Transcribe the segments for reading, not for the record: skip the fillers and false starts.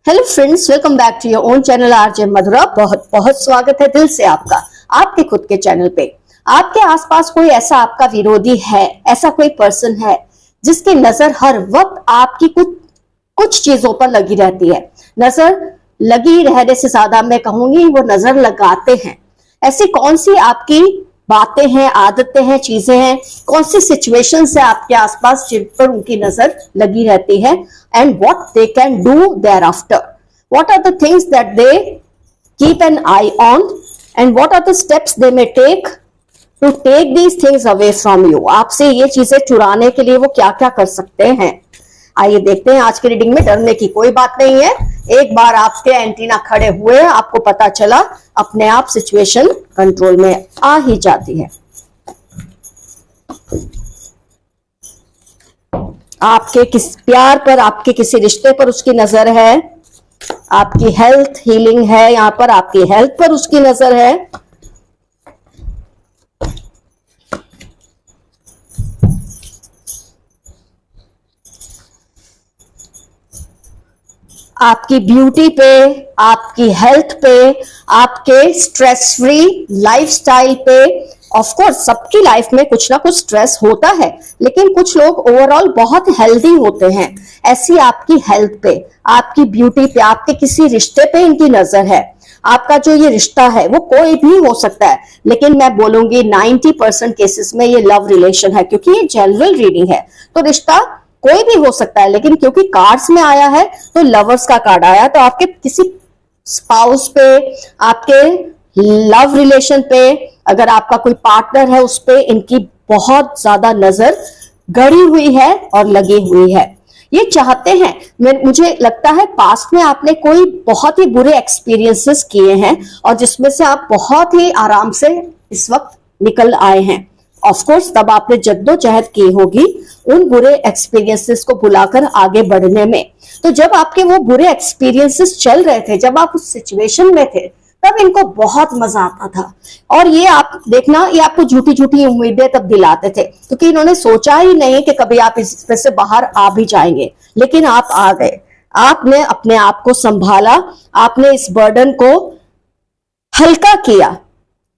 Hello friends, welcome back to your own channel RJ Madhura. बहुत बहुत स्वागत है दिल से आपका आपके खुद के चैनल पे। आपके आसपास कोई ऐसा आपका विरोधी है, ऐसा कोई पर्सन है जिसकी नजर हर वक्त आपकी कुछ चीजों पर लगी रहती है। नजर लगी रहने से ज्यादा मैं कहूंगी वो नजर लगाते हैं। ऐसी कौन सी आपकी बातें हैं, आदतें हैं, चीजें हैं, कौन सी सिचुएशंस है आपके आसपास जिन पर उनकी नजर लगी रहती है, and what they can do thereafter, what are the things that they keep an eye on, and what are the steps they may take to take these things away from you. आपसे ये चीजें चुराने के लिए वो क्या क्या कर सकते हैं। आइए देखते हैं। आज की रीडिंग में डरने की कोई बात नहीं है। एक बार आपके एंटीना खड़े हुए, आपको पता चला, अपने आप सिचुएशन कंट्रोल में आ ही जाती है। आपके किस प्यार पर, आपके किसी रिश्ते पर उसकी नजर है, आपकी हेल्थ हीलिंग है, यहां पर आपकी हेल्थ पर उसकी नजर है, आपकी ब्यूटी पे, आपकी हेल्थ पे, आपके स्ट्रेस फ्री लाइफस्टाइल पे। ऑफ कोर्स सबकी लाइफ में कुछ ना कुछ स्ट्रेस होता है, लेकिन कुछ लोग ओवरऑल बहुत हेल्दी होते हैं। ऐसी आपकी हेल्थ पे, आपकी ब्यूटी पे, आपके किसी रिश्ते पे इनकी नजर है। आपका जो ये रिश्ता है वो कोई भी हो सकता है, लेकिन मैं बोलूंगी 90% केसेस में ये लव रिलेशन है, क्योंकि ये जनरल रीडिंग है। तो रिश्ता कोई भी हो सकता है, लेकिन क्योंकि कार्ड्स में आया है तो लवर्स का कार्ड आया, तो आपके किसी स्पाउस पे, आपके लव रिलेशन पे, अगर आपका कोई पार्टनर है उस पे इनकी बहुत ज्यादा नजर गड़ी हुई है और लगी हुई है। ये चाहते हैं, मुझे लगता है पास्ट में आपने कोई बहुत ही बुरे एक्सपीरियंसेस किए हैं और जिसमें से आप बहुत ही आराम से इस वक्त निकल आए हैं। ऑफ कोर्स तब आपने जद्दोजहद की होगी उन बुरे एक्सपीरियंसेस को भुलाकर आगे बढ़ने में। तो जब आपके वो बुरे एक्सपीरियंसेस चल रहे थे, जब आप उस सिचुएशन में थे, तब इनको बहुत मजा आता था। और ये आप देखना, ये आपको झूठी झूठी उम्मीदें तब दिलाते थे, क्योंकि इन्होंने सोचा ही नहीं कि कभी आप इसमें से बाहर आ भी जाएंगे, लेकिन आप आ गए। आपने अपने आप को संभाला, आपने इस बर्डन को हल्का किया,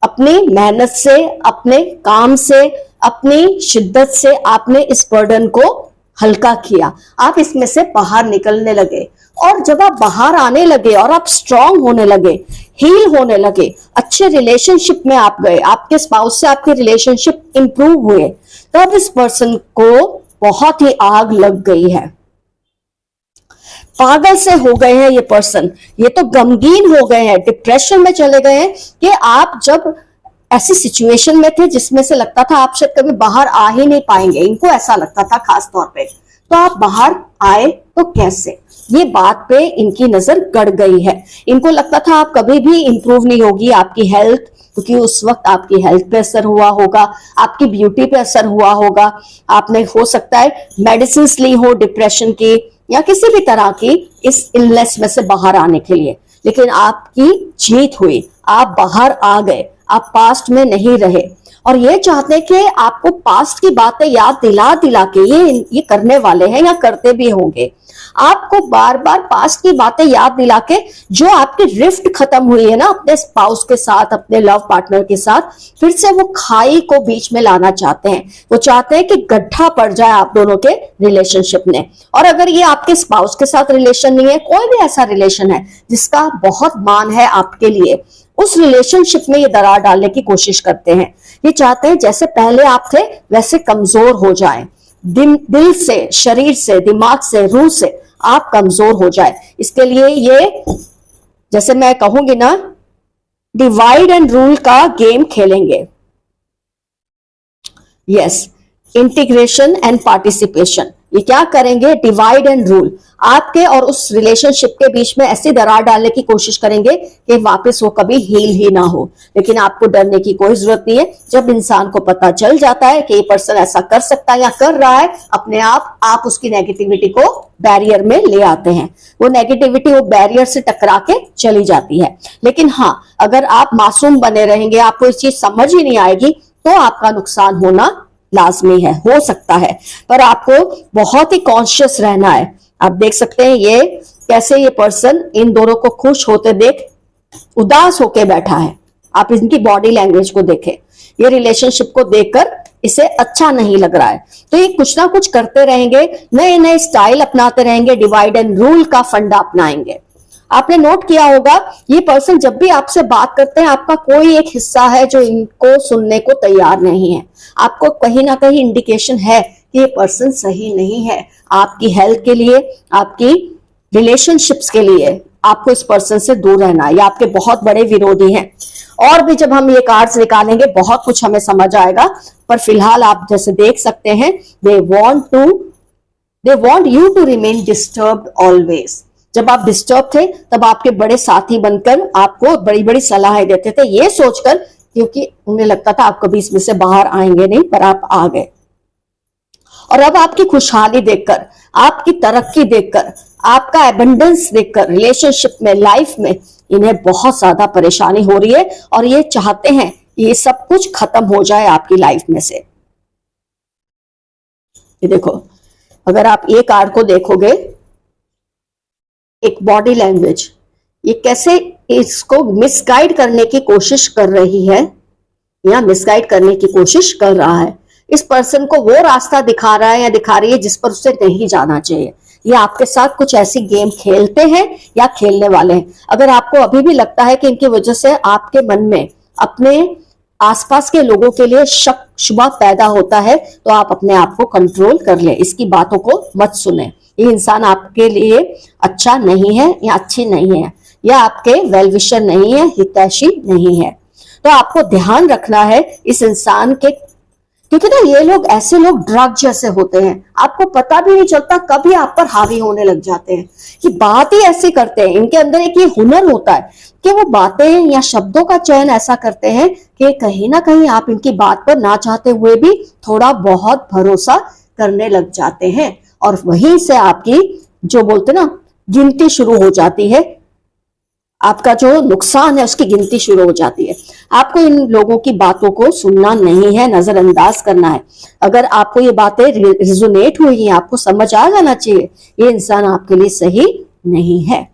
अपनी मेहनत से, अपने काम से, अपनी शिद्दत से आपने इस बर्डन को हल्का किया। आप इसमें से बाहर निकलने लगे, और जब आप बाहर आने लगे और आप स्ट्रांग होने लगे, हील होने लगे, अच्छे रिलेशनशिप में आप गए, आपके स्पाउस से आपके रिलेशनशिप इंप्रूव हुए, तब इस पर्सन को बहुत ही आग लग गई है। पागल से हो गए हैं ये पर्सन, ये तो गमगीन हो गए हैं, डिप्रेशन में चले गए हैं कि आप जब ऐसी सिचुएशन में थे जिसमें से लगता था आप शायद कभी बाहर आ ही नहीं पाएंगे। इनको ऐसा लगता था खास तौर पे, तो आप बाहर आए तो कैसे, ये बात पे इनकी नजर गड़ गई है। इनको लगता था आप कभी भी इंप्रूव नहीं होगी आपकी हेल्थ, क्योंकि उस वक्त आपकी हेल्थ पे असर हुआ होगा, आपकी ब्यूटी पे असर हुआ होगा, आपने हो सकता है मेडिसिन ली हो डिप्रेशन की या किसी भी तरह की इस इलनेस में से बाहर आने के लिए, लेकिन आपकी जीत हुई, आप बाहर आ गए, आप पास्ट में नहीं रहे। और ये चाहते हैं कि आपको पास्ट की बातें याद दिला दिला के ये करने वाले हैं या करते भी होंगे, आपको बार बार पास्ट की बातें याद दिला के जो आपकी रिफ्ट खत्म हुई है ना अपने स्पाउस के साथ, अपने लव पार्टनर के साथ, फिर से वो खाई को बीच में लाना चाहते हैं। वो चाहते हैं कि गड्ढा पड़ जाए आप दोनों के रिलेशनशिप में। और अगर ये आपके स्पाउस के साथ रिलेशन नहीं है, कोई भी ऐसा रिलेशन है जिसका बहुत मान है आपके लिए, उस रिलेशनशिप में ये दरार डालने की कोशिश करते हैं। ये चाहते हैं जैसे पहले आप थे वैसे कमजोर हो जाएं, दिल से, शरीर से, दिमाग से, रूह से आप कमजोर हो जाए। इसके लिए ये, जैसे मैं कहूंगी ना, डिवाइड एंड रूल का गेम खेलेंगे। Yes, integration and participation. ये क्या करेंगे, डिवाइड एंड रूल। आपके और उस रिलेशनशिप के बीच में ऐसी दरार डालने की कोशिश करेंगे कि वापस वो कभी हील ही ना हो। लेकिन आपको डरने की कोई जरूरत नहीं है। जब इंसान को पता चल जाता है कि ये पर्सन ऐसा कर सकता है या कर रहा है, अपने आप उसकी नेगेटिविटी को बैरियर में ले आते हैं। वो नेगेटिविटी वो बैरियर से टकरा के चली जाती है। लेकिन हाँ, अगर आप मासूम बने रहेंगे, आपको इस चीज समझ ही नहीं आएगी, तो आपका नुकसान होना लाजमी है, हो सकता है, पर आपको बहुत ही कॉन्शियस रहना है। आप देख सकते हैं ये कैसे ये पर्सन इन दोनों को खुश होते देख उदास होके बैठा है। आप इनकी बॉडी लैंग्वेज को देखें, ये रिलेशनशिप को देखकर इसे अच्छा नहीं लग रहा है। तो ये कुछ ना कुछ करते रहेंगे, नए नए स्टाइल अपनाते रहेंगे, डिवाइड एंड रूल का फंडा अपनाएंगे। आपने नोट किया होगा ये पर्सन जब भी आपसे बात करते हैं आपका कोई एक हिस्सा है जो इनको सुनने को तैयार नहीं है। आपको कहीं ना कहीं इंडिकेशन है कि ये पर्सन सही नहीं है। आपकी हेल्थ के लिए, आपकी रिलेशनशिप्स के लिए आपको इस पर्सन से दूर रहना है। ये आपके बहुत बड़े विरोधी हैं। और भी जब हम ये कार्ड्स निकालेंगे बहुत कुछ हमें समझ आएगा, पर फिलहाल आप जैसे देख सकते हैं they want you to remain disturbed always. जब आप डिस्टर्ब थे तब आपके बड़े साथी बनकर आपको बड़ी बड़ी सलाहें देते थे, ये सोचकर क्योंकि उन्हें लगता था आप कभी इसमें से बाहर आएंगे नहीं, पर आप आ गए। और अब आपकी खुशहाली देखकर, आपकी तरक्की देखकर, आपका एबंडेंस देखकर रिलेशनशिप में, लाइफ में इन्हें बहुत ज्यादा परेशानी हो रही है और ये चाहते हैं कि ये सब कुछ खत्म हो जाए आपकी लाइफ में से। ये देखो, अगर आप ये कार्ड को देखोगे, एक बॉडी लैंग्वेज, ये कैसे इसको मिसगाइड करने की कोशिश कर रही है या मिसगाइड करने की कोशिश कर रहा है। इस पर्सन को वो रास्ता दिखा रहा है या दिखा रही है जिस पर उसे नहीं जाना चाहिए। ये आपके साथ कुछ ऐसी गेम खेलते हैं या खेलने वाले हैं। अगर आपको अभी भी लगता है कि इनकी वजह से आपके मन में अपने आसपास के लोगों के लिए शक शुबा पैदा होता है, तो आप अपने आप को कंट्रोल कर ले, इसकी बातों को मत सुने। ये इंसान आपके लिए अच्छा नहीं है या अच्छी नहीं है, या आपके वेल विशर नहीं है, हितैषी नहीं है। तो आपको ध्यान रखना है इस इंसान के, क्योंकि ना ये लोग ऐसे लोग ड्रग जैसे होते हैं, आपको पता भी नहीं चलता कभी आप पर हावी होने लग जाते हैं कि बात ही ऐसी करते हैं। इनके अंदर एक ये हुनर होता है कि वो बातें या शब्दों का चयन ऐसा करते हैं कि कहीं ना कहीं आप इनकी बात पर ना चाहते हुए भी थोड़ा बहुत भरोसा करने लग जाते हैं, और वहीं से आपकी जो बोलते ना गिनती शुरू हो जाती है, आपका जो नुकसान है उसकी गिनती शुरू हो जाती है। आपको इन लोगों की बातों को सुनना नहीं है, नजरअंदाज करना है। अगर आपको ये बातें रिजोनेट हुई हैं, आपको समझ आ जाना चाहिए ये इंसान आपके लिए सही नहीं है।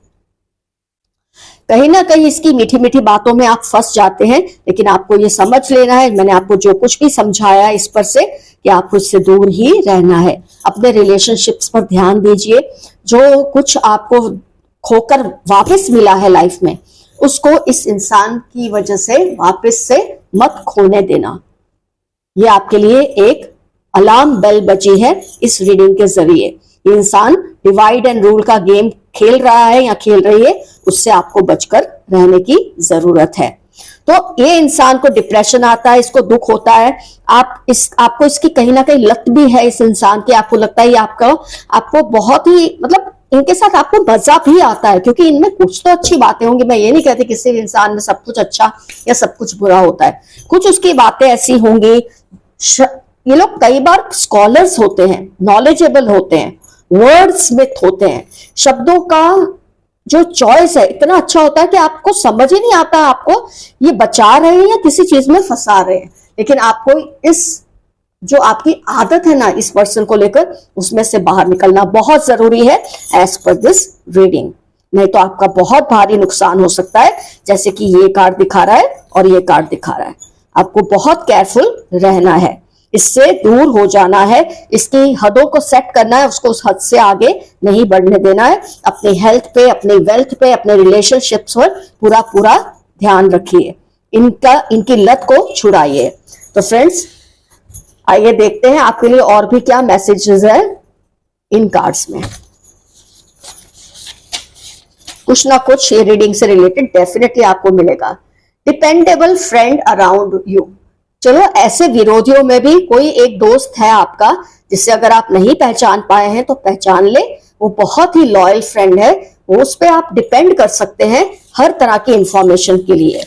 कहीं ना कहीं इसकी मीठी मीठी बातों में आप फंस जाते हैं, लेकिन आपको ये समझ लेना है, मैंने आपको जो कुछ भी समझाया इस पर से, कि आपको इससे दूर ही रहना है। अपने रिलेशनशिप्स पर ध्यान दीजिए। जो कुछ आपको खोकर वापस मिला है लाइफ में, उसको इस इंसान की वजह से वापस से मत खोने देना। ये आपके लिए एक अलार्म बेल बजी है इस रीडिंग के जरिए। ये इंसान डिवाइड एंड रूल का गेम खेल रहा है या खेल रही है, उससे आपको बचकर रहने की जरूरत है। तो ये इंसान को डिप्रेशन आता है, इसको दुख होता है, आपको इसकी कहीं ना कहीं लत भी है इस इंसान की। आपको लगता है आपको बहुत ही मतलब इनके साथ आपको मजा भी आता है, क्योंकि इनमें कुछ तो अच्छी बातें होंगी। मैं ये नहीं कहती किसी इंसान में सब कुछ अच्छा या सब कुछ बुरा होता है, कुछ उसकी बातें ऐसी होंगी। ये लोग कई बार स्कॉलर्स होते हैं, नॉलेजेबल होते हैं, वर्ड स्मिथ होते हैं। शब्दों का जो चॉइस है इतना अच्छा होता है कि आपको समझ ही नहीं आता आपको ये बचा रहे हैं या किसी चीज में फंसा रहे हैं। लेकिन आपको इस जो आपकी आदत है ना इस पर्सन को लेकर, उसमें से बाहर निकलना बहुत जरूरी है एज पर दिस रीडिंग। नहीं तो आपका बहुत भारी नुकसान हो सकता है, जैसे कि ये कार्ड दिखा रहा है और ये कार्ड दिखा रहा है। आपको बहुत केयरफुल रहना है, इससे दूर हो जाना है, इसकी हदों को सेट करना है, उसको उस हद से आगे नहीं बढ़ने देना है। अपनी हेल्थ पे, अपने वेल्थ पे, अपने रिलेशनशिप्स पर पूरा पूरा ध्यान रखिए, इनकी लत को छुड़ाइए। तो फ्रेंड्स, आइए देखते हैं आपके लिए और भी क्या मैसेजेस है इन कार्ड्स में। कुछ ना कुछ ये रीडिंग से रिलेटेड डेफिनेटली आपको मिलेगा। Dependable friend around you. चलो, ऐसे विरोधियों में भी कोई एक दोस्त है आपका जिसे अगर आप नहीं पहचान पाए हैं तो पहचान ले। वो बहुत ही लॉयल फ्रेंड है, वो उस पर आप डिपेंड कर सकते हैं हर तरह की इंफॉर्मेशन के लिए।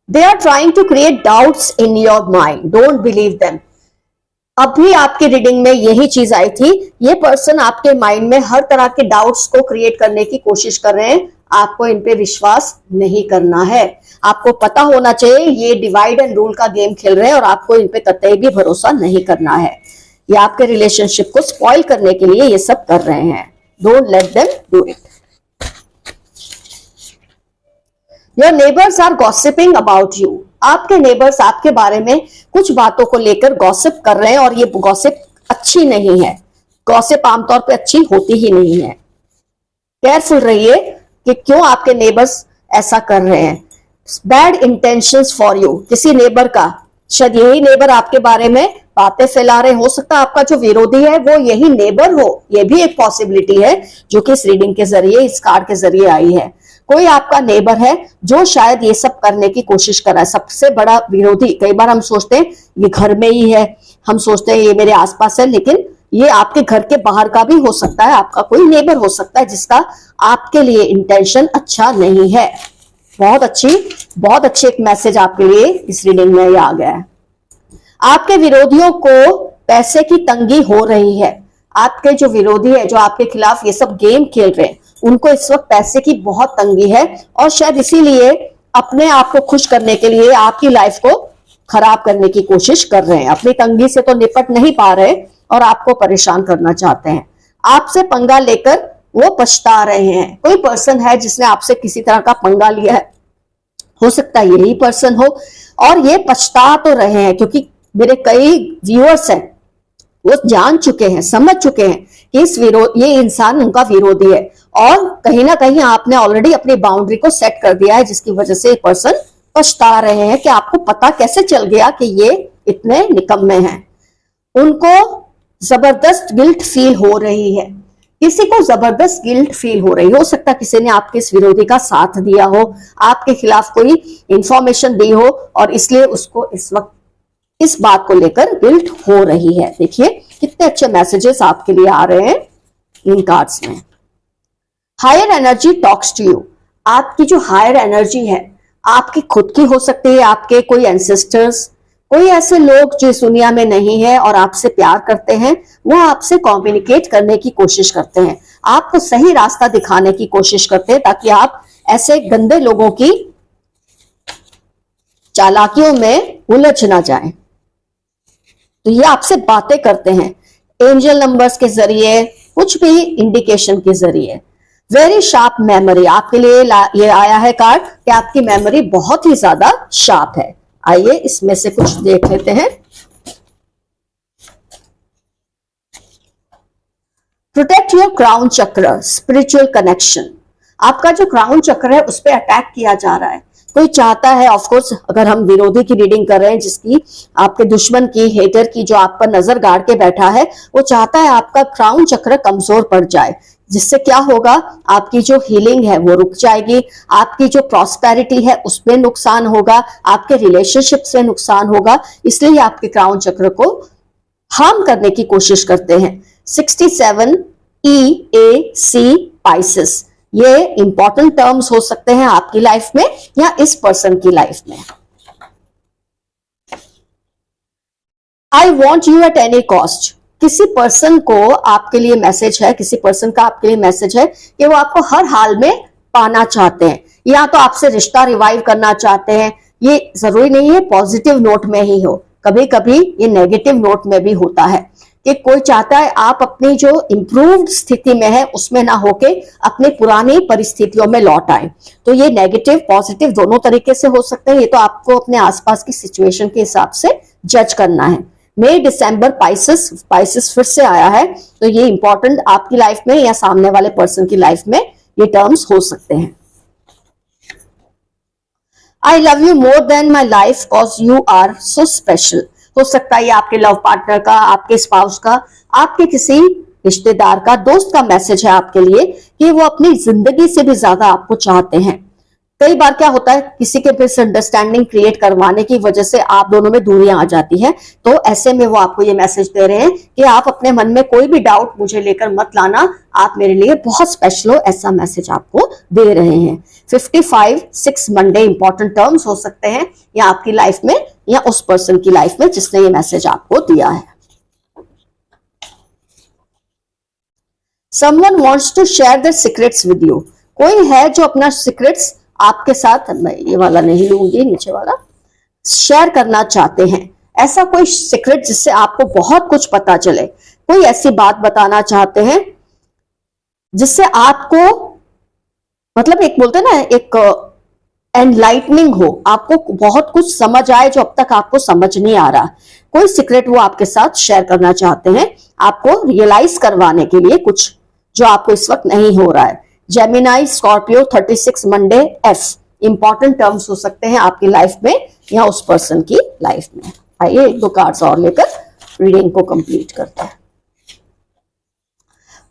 They are trying to create doubts in your mind. Don't believe them. अभी आपकी रीडिंग में यही चीज आई थी, ये पर्सन आपके माइंड में हर तरह के डाउट्स को क्रिएट करने की कोशिश कर रहे हैं, आपको इन पे विश्वास नहीं करना है। आपको पता होना चाहिए ये डिवाइड एंड रूल का गेम खेल रहे हैं और आपको इन पे कतई भी भरोसा नहीं करना है। ये आपके रिलेशनशिप को स्पॉइल करने के लिए ये सब कर रहे हैं। Don't let them do it. Your neighbours are gossiping about you. आपके नेबर्स आपके बारे में कुछ बातों को लेकर गॉसिप कर रहे हैं और ये गॉसिप अच्छी नहीं है। गॉसिप आमतौर पे अच्छी होती ही नहीं है। केयरफुल रहिए कि क्यों आपके नेबर्स ऐसा कर रहे हैं। Bad intentions for you. किसी नेबर का, शायद यही नेबर आपके बारे में बातें फैला रहे, हो सकता है आपका जो विरोधी है वो यही नेबर हो, ये भी एक पॉसिबिलिटी है जो कि इस रीडिंग के जरिए, इस कार्ड के जरिए आई है। कोई आपका नेबर है जो शायद ये सब करने की कोशिश कर रहा है। सबसे बड़ा विरोधी, कई बार हम सोचते हैं ये घर में ही है, हम सोचते हैं ये मेरे आसपास है, लेकिन ये आपके घर के बाहर का भी हो सकता है। आपका कोई नेबर हो सकता है जिसका आपके लिए इंटेंशन अच्छा नहीं है। बहुत अच्छी एक मैसेज आपके लिए इस रीडिंग में ये आ गया है। आपके विरोधियों को पैसे की तंगी हो रही है। आपके जो विरोधी है, जो आपके खिलाफ ये सब गेम खेल रहे हैं, उनको इस वक्त पैसे की बहुत तंगी है और शायद इसीलिए अपने आप को खुश करने के लिए आपकी लाइफ को खराब करने की कोशिश कर रहे हैं। अपनी तंगी से तो निपट नहीं पा रहे और आपको परेशान करना चाहते हैं। आपसे पंगा लेकर वो पछता रहे हैं। कोई पर्सन है जिसने आपसे किसी तरह का पंगा लिया है, हो सकता है यही पर्सन हो, और ये पछता तो रहे हैं क्योंकि मेरे कई व्यूअर्स हैं, वो जान चुके हैं, समझ चुके हैं कि ये इंसान उनका विरोधी है और कहीं ना कहीं आपने ऑलरेडी अपनी बाउंड्री को सेट कर दिया है, जिसकी वजह से ये पर्सन पछता रहे हैं कि आपको पता कैसे चल गया कि ये इतने निकम्मे हैं। उनको जबरदस्त गिल्ट फील हो रही है। किसी को जबरदस्त गिल्ट फील हो सकता है किसी ने आपके इस विरोधी का साथ दिया हो, आपके खिलाफ कोई इंफॉर्मेशन दी हो और इसलिए उसको इस वक्त इस बात को लेकर गिल्ट हो रही है। देखिए कितने अच्छे मैसेजेस आपके लिए आ रहे हैं इन कार्ड्स में। Higher energy talks to you. आपकी जो हायर एनर्जी है, आपकी खुद की हो सकती है, आपके कोई एंसेस्टर्स, कोई ऐसे लोग जो इस दुनिया में नहीं है और आपसे प्यार करते हैं, वो आपसे कम्युनिकेट करने की कोशिश करते हैं, आपको सही रास्ता दिखाने की कोशिश करते हैं ताकि आप ऐसे गंदे लोगों की चालाकियों में उलझ ना जाएं। तो ये आपसे बातें करते हैं एंजल नंबर्स के जरिए, कुछ भी इंडिकेशन के जरिए। Very sharp memory. आपके लिए ये आया है कार्ड कि आपकी मेमोरी बहुत ही ज्यादा शार्प है। आइए इसमें से कुछ देख लेते हैं। प्रोटेक्ट योर क्राउन चक्र, स्पिरिचुअल कनेक्शन। आपका जो क्राउन चक्र है उस पर अटैक किया जा रहा है। कोई चाहता है, ऑफ कोर्स अगर हम विरोधी की रीडिंग कर रहे हैं, जिसकी आपके दुश्मन की, हेटर की, जो आप पर नजर गाड़ के बैठा है, वो चाहता है आपका क्राउन चक्र कमजोर पड़ जाए, जिससे क्या होगा, आपकी जो हीलिंग है वो रुक जाएगी, आपकी जो प्रॉस्पेरिटी है उसमें नुकसान होगा, आपके रिलेशनशिप से नुकसान होगा। इसलिए आपके क्राउन चक्र को हार्म करने की कोशिश करते हैं। 67 EAC पाइसेस, ये इंपॉर्टेंट टर्म्स हो सकते हैं आपकी लाइफ में या इस पर्सन की लाइफ में। I want you at any cost. किसी पर्सन को आपके लिए मैसेज है, किसी पर्सन का आपके लिए मैसेज है कि वो आपको हर हाल में पाना चाहते हैं, या तो आपसे रिश्ता रिवाइव करना चाहते हैं। ये जरूरी नहीं है पॉजिटिव नोट में ही हो, कभी कभी ये नेगेटिव नोट में भी होता है कि कोई चाहता है आप अपनी जो इंप्रूव्ड स्थिति में है उसमें ना होके अपनी पुरानी परिस्थितियों में लौट आए। तो ये नेगेटिव पॉजिटिव दोनों तरीके से हो सकते हैं। ये तो आपको अपने आसपास की सिचुएशन के हिसाब से जज करना है। मई दिसंबर पाइसेस फिर से आया है, तो ये इंपॉर्टेंट आपकी लाइफ में या सामने वाले पर्सन की लाइफ में ये टर्म्स हो सकते हैं। I love you more than my life cause you are so special. हो सकता है ये आपके लव पार्टनर का, आपके स्पाउस का, आपके किसी रिश्तेदार का, दोस्त का मैसेज है आपके लिए कि वो अपनी जिंदगी से भी ज्यादा आपको चाहते हैं। कई बार क्या होता है, किसी के मिसअंडरस्टैंडिंग क्रिएट करवाने की वजह से आप दोनों में दूरियां आ जाती हैं। तो ऐसे में वो आपको ये मैसेज दे रहे हैं कि आप अपने मन में कोई भी डाउट मुझे लेकर मत लाना, आप मेरे लिए बहुत स्पेशल हो, ऐसा मैसेज आपको दे रहे हैं। 55-6 मंडे इंपॉर्टेंट टर्म्स हो सकते हैं या आपकी लाइफ में या उस पर्सन की लाइफ में जिसने ये मैसेज आपको दिया है। Someone wants to share their secrets with you. कोई है जो अपना सीक्रेट्स आपके साथ, मैं ये वाला नहीं लूंगी, नीचे वाला, शेयर करना चाहते हैं। ऐसा कोई सीक्रेट जिससे आपको बहुत कुछ पता चले, कोई ऐसी बात बताना चाहते हैं जिससे आपको, मतलब एक बोलते हैं ना, एक एनलाइटनिंग हो, आपको बहुत कुछ समझ आए जो अब तक आपको समझ नहीं आ रहा। कोई सीक्रेट वो आपके साथ शेयर करना चाहते हैं, आपको रियलाइज करवाने के लिए कुछ जो आपको इस वक्त नहीं हो रहा है। Gemini, Scorpio, 36 Monday, F important terms हो सकते हैं आपकी लाइफ में या उस पर्सन की लाइफ में। आइए एक दो कार्ड्स और लेकर रीडिंग को कंप्लीट करते हैं।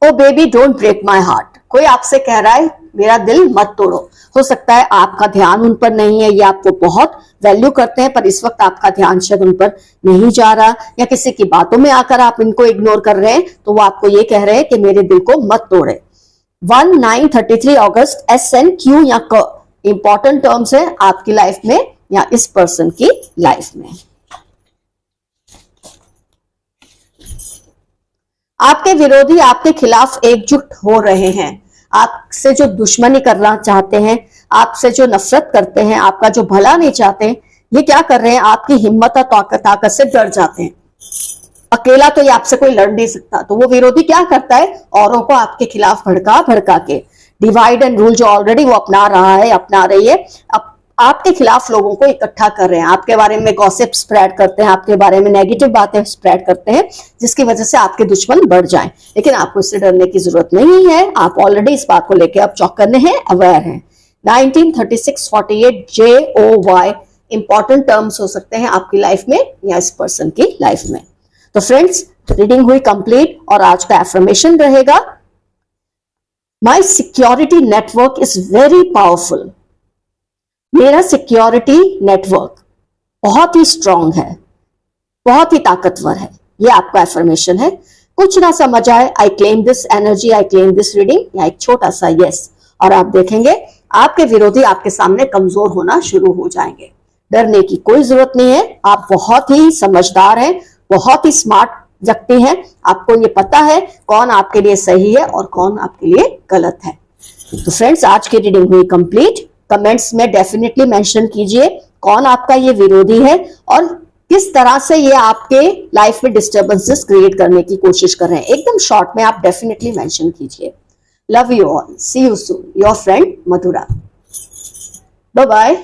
Oh baby don't break my heart. कोई आपसे कह रहा है मेरा दिल मत तोड़ो। हो सकता है आपका ध्यान उन पर नहीं है, या आपको बहुत वैल्यू करते हैं पर इस वक्त आपका ध्यान शायद उन पर नहीं जा रहा, या किसी की बातों में आकर आप इनको इग्नोर कर रहे हैं, तो वो आपको ये कह रहे हैं कि मेरे दिल को मत तोड़े। 1-9-33 अगस्त, एस एन क्यू या क इंपॉर्टेंट टर्म्स है आपकी लाइफ में या इस पर्सन की लाइफ में। आपके विरोधी आपके खिलाफ एकजुट हो रहे हैं। आपसे जो दुश्मनी करना चाहते हैं, आपसे जो नफरत करते हैं, आपका जो भला नहीं चाहते, ये क्या कर रहे हैं, आपकी हिम्मत और ताकत से डर जाते हैं। अकेला तो ये आपसे कोई लड़ नहीं सकता, तो वो विरोधी क्या करता है, औरों को आपके खिलाफ भड़का भड़का के, डिवाइड एंड रूल जो ऑलरेडी वो अपना रहा है, अपना रही है, अब आपके खिलाफ लोगों को इकट्ठा कर रहे हैं, आपके बारे में गॉसिप स्प्रेड करते हैं, आपके बारे में नेगेटिव बातें स्प्रेड करते हैं, जिसकी वजह से आपके दुश्मन बढ़ जाएं। लेकिन आपको इससे डरने की जरूरत नहीं है, आप ऑलरेडी इस बात को लेकर अब चौकन्ने हैं, अवेयर हैं। 1936-48 JOY इंपॉर्टेंट टर्म्स हो सकते हैं आपकी लाइफ में या इस पर्सन की लाइफ में। तो फ्रेंड्स, रीडिंग हुई कंप्लीट और आज का एफर्मेशन रहेगा, my security network is very powerful. मेरा सिक्योरिटी नेटवर्क बहुत ही स्ट्रांग है, बहुत ही ताकतवर है। ये आपका एफर्मेशन है। कुछ ना समझ आए, I claim this energy, I claim this reading, या एक छोटा सा यस, और आप देखेंगे आपके विरोधी आपके सामने कमजोर होना शुरू हो जाएंगे। डरने की कोई जरूरत नहीं है, आप बहुत ही समझदार हैं, बहुत ही स्मार्ट व्यक्ति हैं। आपको ये पता है कौन आपके लिए सही है और कौन आपके लिए गलत है। तो फ्रेंड्स, आज की रीडिंग हुई कंप्लीट। कमेंट्स में डेफिनेटली मेंशन कीजिए कौन आपका ये विरोधी है और किस तरह से ये आपके लाइफ में डिस्टर्बेंसेस क्रिएट करने की कोशिश कर रहे हैं। एकदम शॉर्ट में आप डेफिनेटली मेंशन कीजिए। Love you all, see you soon, your friend Madhura. Bye bye.